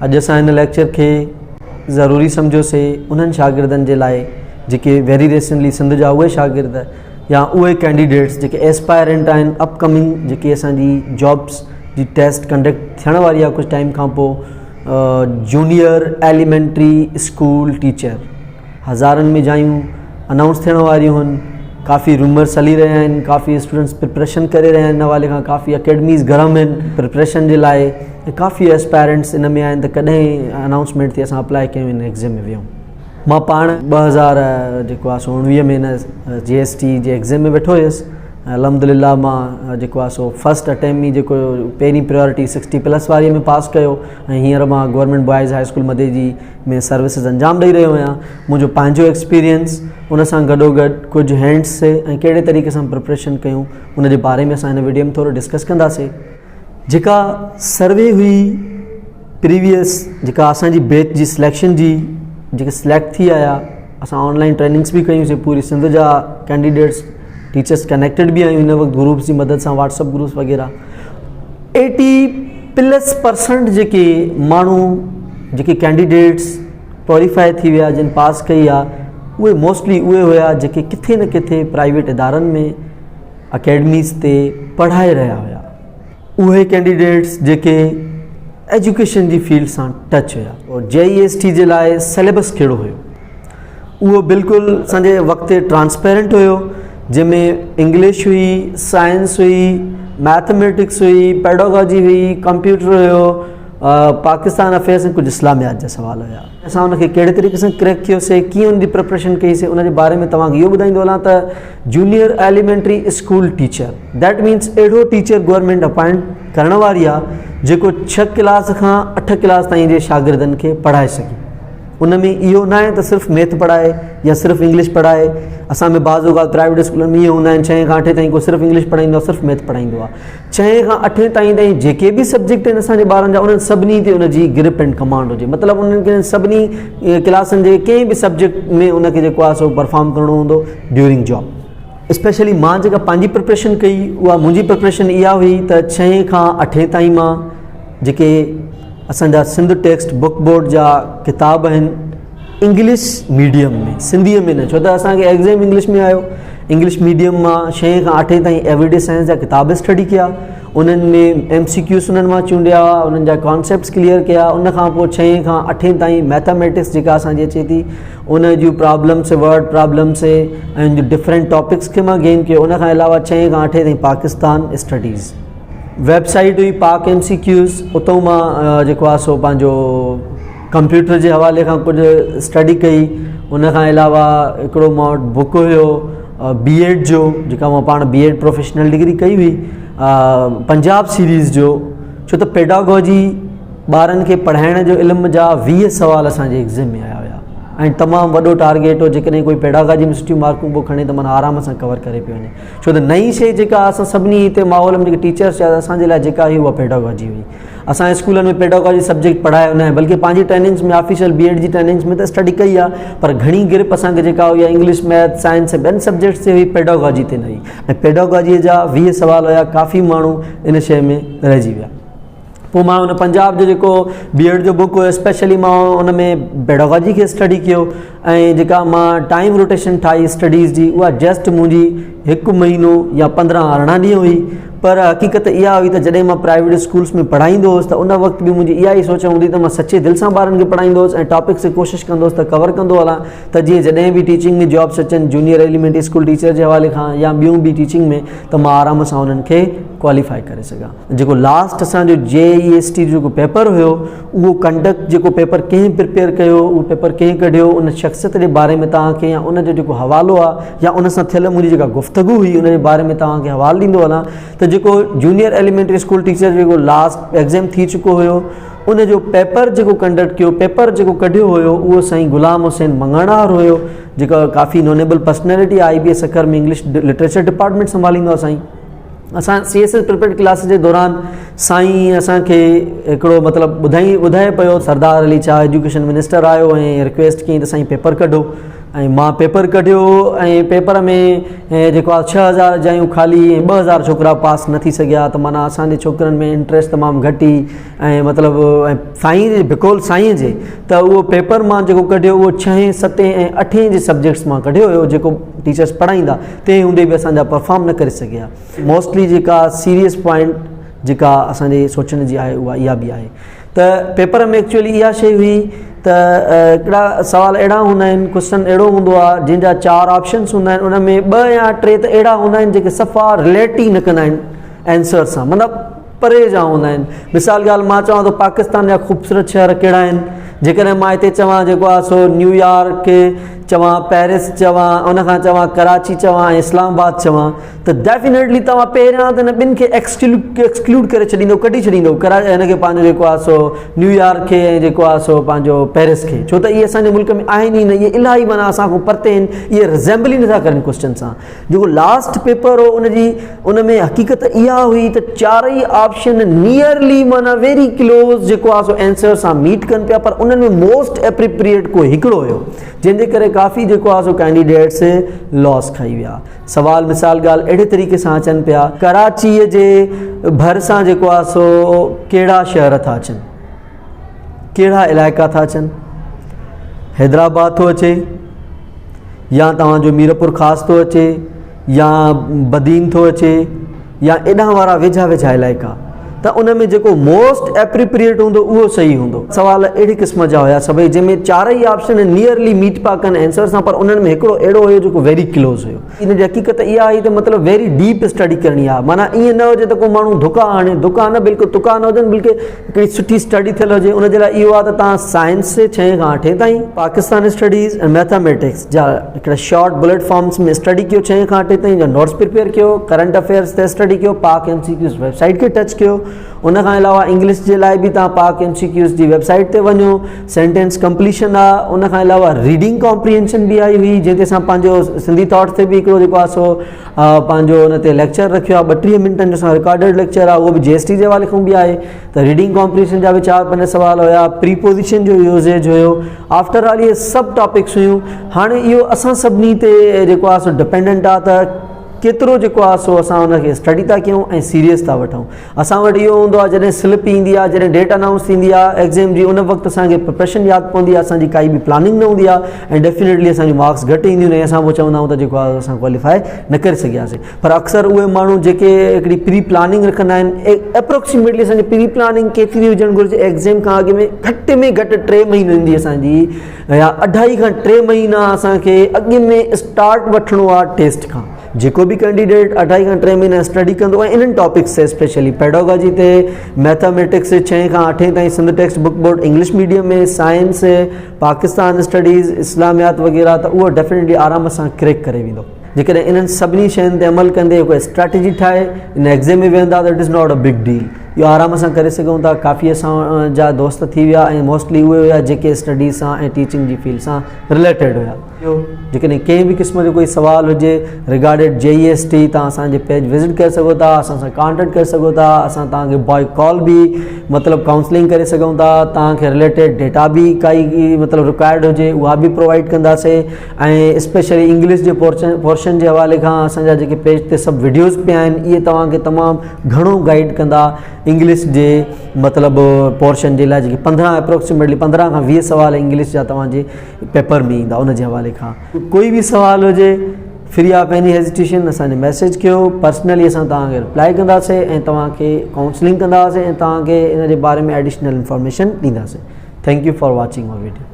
अॼु असां हिन लेक्चर खे ज़रूरी सम्झोसीं उन्हनि शागिर्दनि जे लाइ जेके वेरी रिसेंटली सिंध जा उहे शागिर्द या उहे कैंडिडेट्स जेके एस्पायरेंट आहिनि अपकमिंग जेके असांजी जॉब्स जी टेस्ट कंडक्ट थियण वारी आहे कुझु टाइम खां पोइ जूनियर एलिमेंट्री स्कूल टीचर हज़ारनि में जायूं अनाउंस थियण वारियूं आहिनि। काफ़ी रूमर्स हली रहिया आहिनि, काफ़ी स्टूडेंट्स प्रिपरेशन करे रहिया आहिनि, इन हवाले खां काफ़ी अकेडमीज़ गरम आहिनि प्रिपरेशन जे लाइ, काफ़ी एस्पायरेंट्स इन में आहिनि त कॾहिं अनाउंसमेंट थी असां अप्लाई कयूं इन एग्ज़ाम में वियूं। मां पाण 2000 जेको आहे 19 में हिन GST जे एग्ज़ाम में वेठो हुयुसि। अलहमदिल्ला मां जेको आहे सो फस्ट अटैम्प में जेको पहिरीं प्रायोरिटी 60+ वारीअ में पास कयो ऐं हींअर मां गवर्नमेंट बॉयज़ हाई स्कूल मदे जी में सर्विसिस अंजाम ॾेई रहियो आहियां। मुंहिंजो पंहिंजो एक्सपीरियंस उन सां गॾोगॾु कुझु हैंड्स से ऐं कहिड़े तरीक़े सां प्रिपरेशन कयूं उन जे बारे में असां हिन वीडियो में थोरो डिस्कस कंदासीं। जेका सर्वे हुई प्रीवियस जेका असांजी बैच जी सिलेक्शन जी जेके सिलेक्ट थी आया, असां ऑनलाइन ट्रेनिंग्स बि कयूंसीं, पूरी सिंध जा कैंडिडेट्स टीचर्स कनेक्टेड भी आहियूं हिन वक़्तु ग्रुप्स जी मदद सां, व्हाट्सअप ग्रुप्स वग़ैरह। 80+ जेके माण्हू जेके कैंडिडेट्स क्वालिफाई थी विया जिन पास कई आहे उहे मोस्टली उहे हुआ जेके किथे न किथे प्राइवेट इदारनि में अकेडमीज़ ते पढ़ाए रहिया हुआ। उहे कैंडिडेट्स जेके एजुकेशन जी फील्ड सां टच हुआ। और JEST जे लाइ सिलेबस कहिड़ो हुयो उहो बिल्कुलु असांजे वक़्त ते ट्रांसपेरेंट हुयो, जंहिंमें इंग्लिश हुई, साइंस हुई, मैथमेटिक्स हुई, पेडागॉजी हुई, कंप्यूटर हुयो, पाकिस्तान अफेयर्स ऐं कुझु इस्लामियात जा सवाल हुया। असां उनखे कहिड़े तरीक़े सां क्रैक कयोसीं, कीअं उनजी प्रिपरेशन कईसीं, उन जे बारे में तव्हांखे इहो ॿुधाईंदो हलां त junior elementary school teacher that means अहिड़ो टीचर गवर्नमेंट अपॉइंट करण वारी आहे जेको 6 क्लास खां 8 क्लास ताईं जे शागिर्दनि खे पढ़ाए सघे। उन में इहो न आहे त सिर्फ़ु मैथ पढ़ाए या सिर्फ़ु इंग्लिश पढ़ाए। असां में बाज़ औक़ात प्राइवेट स्कूलनि में इहे हूंदा आहिनि 6 खां 8 ताईं को सिर्फ़ु इंग्लिश पढ़ाईंदो आहे, सिर्फ़ु मैथ पढ़ाईंदो आहे। 6 खां 8 ताईं जेके बि सब्जेक्ट आहिनि असांजे ॿारनि जा उन्हनि सभिनी ते उनजी ग्रिप एंड कमांड हुजे, मतिलबु उन्हनि खे सभिनी क्लासनि जे कंहिं बि सब्जेक्ट में उनखे जेको आहे सो परफॉर्म करिणो हूंदो ड्यूरिंग जॉब। स्पेशली मां जेका पंहिंजी प्रिपरेशन कई उहा मुंहिंजी प्रिपरेशन इहा हुई त 6 खां 8 ताईं मां जेके असांजा सिंध टेक्स्ट बुक बोर्ड जा किताब आहिनि इंग्लिश मीडियम में, सिंधीअ में न, छो त असांखे एग्ज़ाम इंग्लिश में आयो। इंग्लिश मीडियम मां 6 खां 8 ताईं एवरीडे साइंस जा किताब स्टडी कया, उन्हनि में MCQs उन्हनि मां चूंडिया, उन्हनि जा कॉन्सेप्ट्स क्लियर कया। उन खां पोइ 6 खां 8 ताईं मैथमेटिक्स जेका असांजी अचे थी उन जूं प्रॉब्लम्स, वर्ड प्रॉब्लम्स ऐं उन जूं डिफरेंट टॉपिक्स खे मां गेन कयो। उन खां अलावा 6 खां 8 ताईं पाकिस्तान स्टडीज़ वेबसाइट हुई पाक MCQs, उतां मां जेको आहे सो पंहिंजो कंप्यूटर जे हवाले खां कुझु स्टडी कई। उन खां अलावा हिकिड़ो मां वटि बुक हुयो B.Ed जो, जेका मां पाण B.Ed प्रोफेशनल डिग्री कई हुई, पंजाब सीरीज़ जो, छो त पेडागॉजी ॿारनि खे पढ़ाइण जो इल्म जा 20 सवाल असांजे एग्ज़ाम में आया हुया ऐं तमामु वॾो टारगेट हो। जेकॾहिं कोई पेडागॉजी में सुठियूं मार्कूं पोइ खणे त माना आराम सां कवर करे पियो वञे, छो त नई शइ जेका असां सभिनी हिते माहौल में जेके टीचर्स हुआ असांजे लाइ जेका हुई उहा पेडागॉजी हुई। असांजे स्कूलनि में पेडागॉजी सब्जेक्ट पढ़ायो न आहे, बल्कि पंहिंजी ट्रेनिंग्स में ऑफिशियल B.Ed जी ट्रेनिंग्स में त स्टडी कई आहे, पर घणी ग्रिप असांखे जेका हुई इंग्लिश, मैथ, साइंस ऐं ॿियनि सब्जेक्ट्स ते हुई, पेडागॉजी ते न हुई। ऐं पेडागॉजीअ जा 20 सवाल हुया, काफ़ी माण्हू इन शइ में रहिजी विया। पोइ मां हुन पंजाब जो जेको B.Ed जो बुक हुयो स्पेशली मां उन में पेडागॉजी खे स्टडी कयो ऐं जेका मां टाइम रोटेशन ठाही स्टडीज़ जी उहा जस्ट मुंहिंजी 1 महीनो या 15-18 ॾींहं हुई। पर हक़ीक़त इहा हुई त जॾहिं मां प्राइवेट स्कूल्स में पढ़ाईंदो हुउसि त उन वक़्तु बि मुंहिंजी इहा ई सोच हूंदी त मां सचे दिलि सां ॿारनि खे पढ़ाईंदो हुउसि ऐं टॉपिक्स खे कोशिशि कंदो हुउसि त कवर कंदो हलां, त जीअं जॾहिं बि टीचिंग में जॉब्स अचनि जूनियर एलिमेंट्री स्कूल टीचर जे हवाले खां या ॿियूं बि टीचिंग में, त मां आराम सां उन्हनि खे क्वालिफाई करे सघां। जेको लास्ट असांजो JEST जो जेको पेपर हुयो उहो कंडक्ट जेको पेपर कंहिं प्रिपेयर कयो, उहो पेपर कंहिं कढियो, उन शख़्सियत जे बारे में तव्हांखे या उन जो जेको हवालो आहे या उन सां थियल मुंहिंजी जेका गुफ़्तगू हुई उन जे बारे में तव्हांखे हवालो ॾींदो हलां त जेको जूनियर एलिमेंट्री स्कूल टीचर जेको लास्ट एग्ज़ाम थी चुको हुयो उन जो पेपर जेको कंडक्ट कयो, पेपर जेको कढियो हुयो उहो साईं गुलाम हुसैन मंगणार हुयो, जेका काफ़ी नोनेबल पर्सनैलिटी IBS अखर में इंग्लिश लिटरेचर डिपार्टमेंट संभालींदो आहे साईं। असां CS प्रिपेयर क्लास जे दौरान साईं असांखे हिकिड़ो मतिलबु ॿुधाए पियो सरदार अली शाह एजुकेशन मिनिस्टर आयो ऐं रिक्वेस्ट कई त साईं पेपर कढो, ऐं मां पेपर कढियो ऐं पेपर में जेको आहे 6000 जायूं ख़ाली 2000 छोकिरा पास न थी सघिया। त माना असांजे छोकिरनि में इंट्रस्ट तमामु घटि ई ऐं मतिलबु साईं बिकोल साईं जे त उहो पेपर मां जेको कढियो उहो 6, 7 ऐं 8 जे सब्जेक्ट्स मां कढियो हुयो जेको टीचर्स पढ़ाईंदा, तंहिं हूंदे बि असांजा परफॉर्म न करे सघिया। मोस्टली जेका सीरियस पॉइंट जेका असांजे सोचण जी आहे उहा इहा बि आहे त पेपर में एक्चुअली इहा शइ हुई त हिकिड़ा सवाल अहिड़ा हूंदा आहिनि, क्वेश्चन अहिड़ो हूंदो आहे जंहिंजा 4 ऑप्शन्स हूंदा आहिनि, उन में 2 या 3 त अहिड़ा हूंदा आहिनि जेके सफ़ा रिलेट ई न कंदा आहिनि आंसर सां, मतिलबु परे जा हूंदा आहिनि। मिसाल ॻाल्हि मां चवां त पाकिस्तान जा ख़ूबसूरत शहर कहिड़ा आहिनि, जेकॾहिं मां हिते चवां जेको आहे सो न्यूयॉर्क चवां, पेरिस चवां, उनखां चवां कराची चवां ऐं इस्लामाबाद चवां, त डेफिनेटली तव्हां पहिरियां त हिन ॿिनि खे एक्सक्लूड करे छॾींदो, कढी छॾींदो, हिनखे पंहिंजो जेको आहे सो न्यूयॉर्क खे ऐं जेको आहे सो पंहिंजो पेरिस खे, छो त इहे असांजे मुल्क में आहिनि ई न, इहे इलाही माना असांखां परते आहिनि, इहे रिज़ेंबल ई नथा करनि क्वेश्चन सां। जेको लास्ट पेपर हो उन में हक़ीक़त इहा हुई त 4 ई ऑप्शन नियरली माना वेरी क्लोज जेको आहे सो आंसर सां मीट कनि पिया, पर उन्हनि में मोस्ट एप्रोप्रिएट को हिकिड़ो हुयो, जंहिंजे करे काफ़ी जेको आहे सो कैंडिडेट्स लॉस खाई विया। सवाल मिसाल ॻाल्हि अहिड़े तरीक़े सां अचनि पिया, कराचीअ जे भरिसां जेको आहे सो कहिड़ा शहर था अचनि, कहिड़ा इलाइक़ा था अचनि, हैदराबाद थो अचे या तव्हांजो मीरपुर ख़ासि थो अचे या बदीन थो अचे या एॾां वारा वेझा वेझा इलाइक़ा, त उन में जेको मोस्ट एप्रोप्रिएट हूंदो उहो सही हूंदो। सवाल अहिड़े क़िस्म जा हुया सभई, जंहिंमें 4 ई ऑप्शन नियरली मीट पिया कनि आंसर सां, पर उन्हनि में हिकिड़ो अहिड़ो हुयो जेको वेरी क्लोज़ हुयो। इन जी हक़ीक़त इहा आई त मतिलबु वेरी डीप स्टडी करणी आहे, माना ईअं न हुजे त को माण्हू धुका हणे, धुका न बिल्कुलु तुका न हुजनि, बल्कि हिकिड़ी सुठी स्टडी थियल हुजे। उनजे लाइ इहो आहे त तव्हां साइंस 6 खां 8 ताईं, पाकिस्तान स्टडीज़ ऐं मैथमेटिक्स जा हिकिड़ा शॉर्ट बुलेट फॉर्म्स में स्टडी कयो 6 खां 8 ताईं, जा नोट्स प्रिपेयर कयो, करंट अफेयर्स ते स्टडी कयो, पाक MCQs वेबसाइट खे टच कयो। उनखां अलावा इंग्लिश जे लाइ बि तव्हां पाक MCQs जी वेबसाइट ते वञो, सेंटेंस कंप्लीशन आहे। उनखां अलावा रीडिंग कॉम्प्रीहेंशन बि आई हुई, जंहिं ते असां पंहिंजो सिंधी थॉट्स ते बि हिकिड़ो जेको आहे सो पंहिंजो हुन ते लेक्चर रखियो आहे, 32 मिंटनि जो असां रिकॉर्डेड लेक्चर आहे, उहो बि GST जे हवाले खां बि आहे। त रीडिंग कॉम्प्रीहेंशन जा बि 4-5 सवाल हुया, प्रीपोजिशन जो यूज़ेज हुयो, आफ्टर ऑल इहे सभु टॉपिक्स हुयूं। हाणे इहो असां सभिनी ते जेको आहे सो डिपेंडेंट आहे त केतिरो जेको आहे सो असां हुनखे स्टडी था कयूं ऐं सीरियस था वठूं। असां वटि इहो हूंदो आहे जॾहिं स्लिप ईंदी आहे, जॾहिं डेट अनाउंस थींदी आहे एग्ज़ाम जी, उन वक़्तु असांखे प्रिपरेशन यादि पवंदी आहे, असांजी काई बि प्लानिंग न हूंदी आहे ऐं डेफिनेटली असांजी मार्क्स घटि ईंदियूं आहिनि ऐं असां पोइ चवंदा आहियूं त जेको आहे असां क्वालिफाई न करे सघियासीं। पर अक्सर उहे माण्हू जेके हिकिड़ी प्री प्लानिंग रखंदा आहिनि, एप्रोक्सीमेटली असांजी प्री प्लानिंग केतिरी हुजणु घुरिजे, एग्ज़ाम खां अॻु में घटि 3 महीननि जी असांजी या 2.5 खां 3 महीना असांखे अॻु में स्टार्ट वठिणो आहे टेस्ट खां। जेको बि कैंडिडेट 2.5 खां 3 महीना स्टडी कंदो ऐं इन्हनि टॉपिक्स ते स्पेशली पेडागॉजी ते, मैथमेटिक्स 6 खां 8 ताईं Sindh text book board English medium में, साइंस, पाकिस्तान स्टडीज़, इस्लामियात वग़ैरह, त उहो डेफिनेटली आराम सां क्रैक करे वेंदो। जेकॾहिं इन्हनि सभिनी शयुनि ते अमल कंदे हिकु स्ट्रैटेजी ठाहे इन एग्ज़ाम में वेंदा त it is not a big deal, इहो आराम सां करे सघूं था। काफ़ी असांजा दोस्त थी विया ऐं मोस्टली उहे हुआ जेके स्टडी सां ऐं टीचिंग जी फील्ड सां रिलेटेड हुया। जेकॾहिं कंहिं बि क़िस्म जो कोई सवाल हुजे रिगार्डेड JEST, तव्हां असांजे पेज विज़िट करे सघो था, असां सां कॉन्टेक्ट करे सघो था, असां तव्हांखे बॉय कॉल बि मतिलबु काउंसलिंग करे सघूं था, तव्हांखे रिलेटेड डेटा बि काई मतिलबु रिक्वायर्ड हुजे उहा बि प्रोवाइड कंदासीं ऐं स्पेशली इंग्लिश जे पोर्शन जे हवाले खां असांजा जेके पेज ते सभु वीडियोज़ पिया आहिनि, इहे तव्हांखे तमामु घणो गाइड कंदा इंग्लिश जे मतिलबु पोर्शन जे लाइ। जेके 15 खां 20 सवाल इंग्लिश जा तव्हांजे पेपर में ईंदा, उन जे हवाले खां कोई बि सवाल हुजे फ्री ऑफ एनी हेजिटेशन असांखे मैसेज कयो, पर्सनली असां तव्हांखे रिप्लाई कंदासीं ऐं तव्हांखे काउंसलिंग कंदासीं ऐं तव्हांखे इन जे बारे में एडिशनल इंफॉर्मेशन ॾींदासीं। Thank U for watching our video.